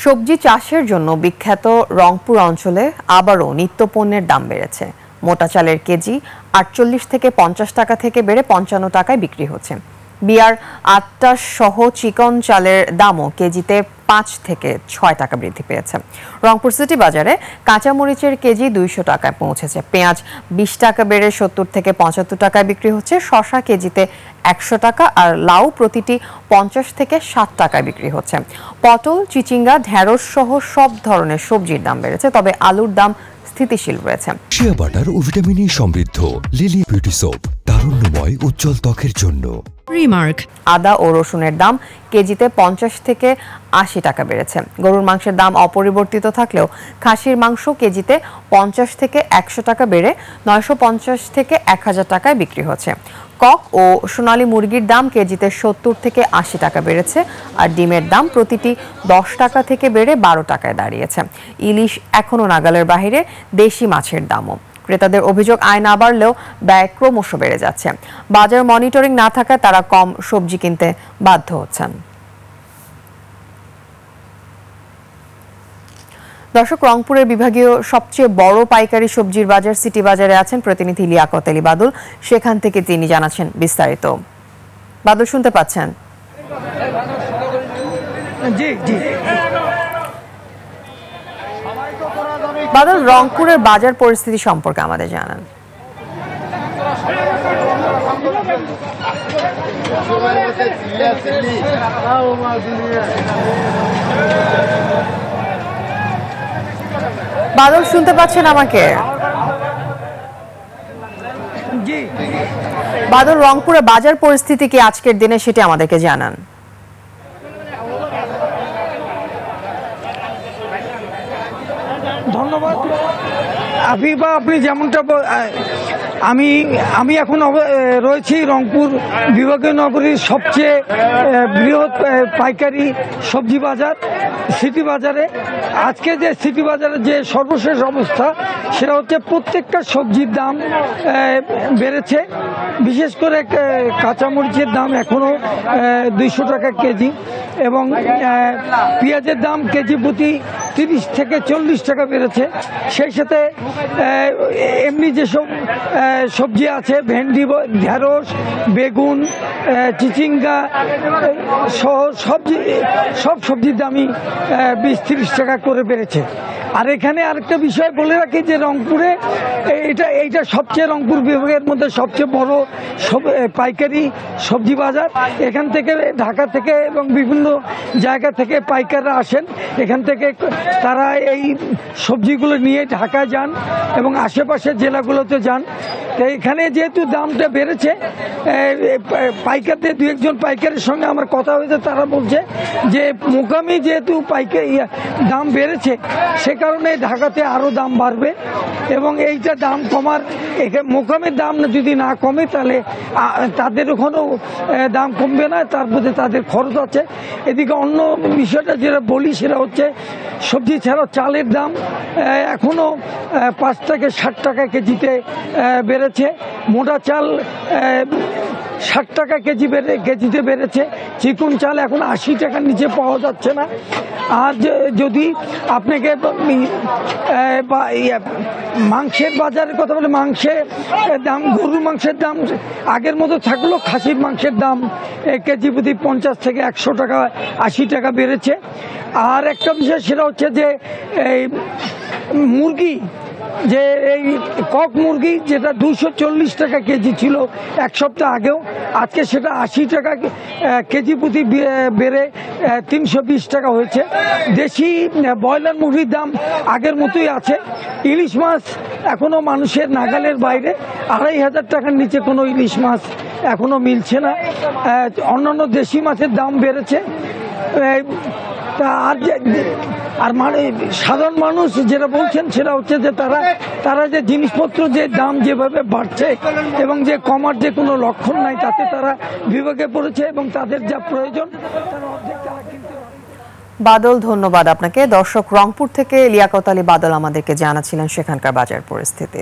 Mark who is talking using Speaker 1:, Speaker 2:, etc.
Speaker 1: সবজি চাষের জন্য বিখ্যাত রংপুর অঞ্চলে আবারও নিত্যপণ্যের দাম বেড়েছে। মোটা চালের কেজি ৪৮ থেকে ৫০ টাকা থেকে বেড়ে ৫৫ টাকায় বিক্রি হচ্ছে। বিয়ার আটটা সহ চিকন চালের দামও কেজিতে ৫ থেকে ৬ টাকা বৃদ্ধি পেয়েছে। রংপুর সিটি বাজারে কাঁচামরিচের কেজি ২০০ টাকায় পৌঁছেছে। পেঁয়াজ ২০ টাকা বেড়ে ৭০ থেকে ৭৫ টাকায় বিক্রি হচ্ছে। শসা কেজিতে ১০০ টাকা আর লাউ প্রতিটি ৫০ থেকে ৬০ টাকায় বিক্রি হচ্ছে। পটল, চিচিঙ্গা, ঢেঁড়স সহ সব ধরনের সবজির দাম বেড়েছে, তবে আলুর দাম স্থিতিশীল রয়েছে।
Speaker 2: শিয়া বাটার ও ভিটামিন সমৃদ্ধ লিলি বিউটি সোপ, তারুণ্যময় উজ্জ্বল ত্বকের জন্য।
Speaker 1: রিমার্ক। আদা ও রসুনের দাম কেজিতে ৫০ থেকে ৮০ টাকা বেড়েছে। গরুর মাংসের দাম অপরিবর্তিত থাকলেও খাসির মাংস কেজিতে ৫০ থেকে ১০০ টাকা বেড়ে ৯৫০ থেকে ১০০০ টাকায় বিক্রি হচ্ছে। কক ও সোনালী মুরগির দাম কেজিতে ৭০ থেকে ৮০ টাকা বেড়েছে, আর ডিমের দাম প্রতিটি ১০ টাকা থেকে বেড়ে ১২ টাকায় দাঁড়িয়েছে। ইলিশ এখনও নাগালের বাইরে, দেশি মাছের দামও। ক্রেতাদের অভিযোগ, আয় না বাড়লেও ব্যয় ক্রমশ বেড়ে যাচ্ছে। বাজার মনিটরিং না থাকায় তারা কম সবজি কিনতে বাধ্য হচ্ছেন। দর্শক, রংপুরের বিভাগীয় সবচেয়ে বড় পাইকারি সবজির বাজার সিটি বাজারে আছেন প্রতিনিধি লিয়াকত আলী বাদল। সেখান থেকে তিনি জানাচ্ছেন বিস্তারিত। বাদল, শুনতে পাচ্ছেন?
Speaker 3: জি জি।
Speaker 1: বাদল, রংপুরের বাজার পরিস্থিতি সম্পর্কে আমাদের জানান। বাদল, শুনতে পাচ্ছেন আমাকে?
Speaker 3: জি
Speaker 1: বাদল, রংপুরের বাজার পরিস্থিতি কি আজকের দিনে, সেটা আমাদেরকে জানান।
Speaker 3: ধন্যবাদ আফিফা, আপনি যেমনটা আমি এখন রয়েছি রংপুর বিভাগীয় নগরীর সবচেয়ে বৃহৎ পাইকারি সবজি বাজার সিটি বাজারে। আজকে যে সিটি বাজারের যে সর্বশেষ অবস্থা, সেটা হচ্ছে প্রত্যেকটা সবজির দাম বেড়েছে। বিশেষ করে কাঁচামরিচের দাম এখনও ২০০ টাকা কেজি, এবং পেঁয়াজের দাম কেজি প্রতি ৩০ থেকে ৪০ টাকা বেড়েছে। সেই সাথে এমনি যেসব সবজি আছে, ভেন্ডি, ঢেঁড়স, বেগুন, চিচিঙ্গা সহ সব সবজির দামই ২০-৩০ টাকা করে বেড়েছে। আর এখানে আরেকটা বিষয় বলে রাখি যে রংপুরে এইটা সবচেয়ে রংপুর বিভাগের মধ্যে সবচেয়ে বড় পাইকারি সবজি বাজার। এখান থেকে ঢাকা থেকে এবং বিভিন্ন জায়গা থেকে পাইকাররা আসেন। এখান থেকে তারা এই সবজিগুলো নিয়ে ঢাকা যান এবং আশেপাশের জেলাগুলোতে যান। তো এখানে যেহেতু দামটা বেড়েছে, পাইকারদের দু একজন পাইকারের সঙ্গে আমার কথা হয়েছে, তারা বলছে যে মোকামি যেহেতু দাম বেড়েছে, সে কারণে ঢাকাতে আরও দাম বাড়বে এবং এইটা দাম কমার, মোকামের দাম যদি না কমে তাহলে তাদের ওখানেও দাম কমবে না, তার মধ্যে তাদের খরচ আছে। এদিকে অন্য বিষয়টা যেটা বলি, সেটা হচ্ছে সবজি ছাড়াও চালের দাম এখনও ৫ থেকে ৬০ টাকা কেজিতে বেড়েছে। মোটা চাল ৬০ টাকা কেজিতে বেড়েছে। চিকন চাল এখন ৮০ টাকার নিচে পাওয়া যাচ্ছে না। আর যদি আপনাকে মাংসের বাজারের কথা বলে, মাংসের দাম, গরুর মাংসের দাম আগের মতো থাকলেও খাসির মাংসের দাম কেজি প্রতি ৫০ থেকে ১০০ টাকা ৮০ টাকা বেড়েছে। আর একটা বিষয় সেটা হচ্ছে যে এই মুরগি, যে এই কক মুরগি যেটা ২৪০ টাকা কেজি ছিল এক সপ্তাহ আগেও, আজকে সেটা ৮০ টাকা কেজি প্রতি বেড়ে ৩২০ টাকা হয়েছে। দেশি ব্রয়লার মুরগির দাম আগের মতোই আছে। ইলিশ মাছ এখনো মানুষের নাগালের বাইরে, ২৫০০ টাকার নিচে কোনো ইলিশ মাছ এখনো মিলছে না। অন্যান্য দেশি মাছের দাম বেড়েছে। আর মানে সাধারণ মানুষ যেটা বলছেন সেটা হচ্ছে যে তারা যে জিনিসপত্র যে দাম যেভাবে বাড়ছে এবং যে কমার যে কোনো লক্ষণ নাই, তাতে তারা বিভাগে পড়েছে এবং তাদের যা প্রয়োজন তারা অর্ধেক টাকা কিনতে পারে।
Speaker 1: বাদল, ধন্যবাদ আপনাকে। দর্শক, রংপুর থেকে লিয়াকত আলী বাদল আমাদেরকে জানাচ্ছিলেন সেখানকার বাজার পরিস্থিতি।